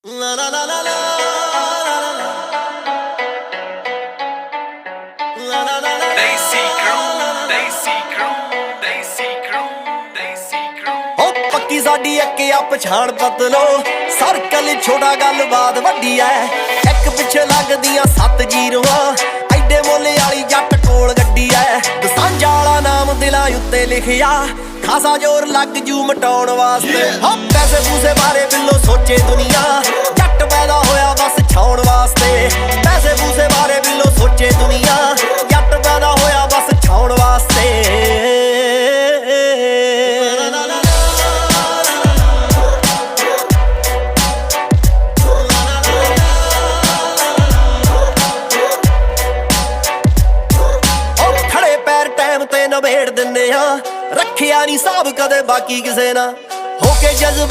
La la la la la la la la la Desi crew, Desi crew, Desi crew, Desi crew. ਹੋ ਪੱਕੀ ਸਾਡੀ ਇੱਕ ਆ ਪਛਾਣ ਪਤਲੋ ਸਰਕਲ ਛੋਟਾ ਗੱਲਬਾਤ ਵੱਡੀ ਐ ਇੱਕ ਪਿੱਛੇ ਲੱਗਦੀਆਂ 7 ਜ਼ੀਰੋਆਂ ਐਡੇ ਮੋਲੇ ਵਾਲੀ ਜੱਟ ਕੋਲ ਗੱਡੀ ਐ ਦਸਾਂਝਾ ਵਾਲਾ ਨਾਮ ਦਿਲਾਂ ਉੱਤੇ ਲਿਖਿਆ ਖਾਸਾ ਜ਼ੋਰ ਲੱਗ ਜੂ ਮਟਾਉਣ ਵਾਸਤੇ ਹੋ ਪੈਸੇ ਪੂਸੇ ਬਾਰੇ ਬਿੱਲੋ ਸੋਚੇ ਦੁਨੀਆ ਜੱਟ ਪੈਦਾ ਹੋਇਆ ਬਸ ਛਾਉਣ ਵਾਸਤੇ ਪੈਸੇ ਪੂਸੇ ਬਾਰੇ ਬਿੱਲੋ ਸੋਚੇ ਦੁਨੀਆ ਜੱਟ ਪੈਦਾ ਹੋਇਆ ਬਸ ਛਾਉਣ ਵਾਸਤੇ ਤੇ ਨਵੇੜ ਦਿੰਨੇ ਆ ਰੱਖਿਆ ਨਹੀਂ ਸਾਬ ਕਦੇ ਬਾਕੀ ਕਿਸੇ ਨਾ ਹੋ ਕੇ ਜਜ਼ਬਾ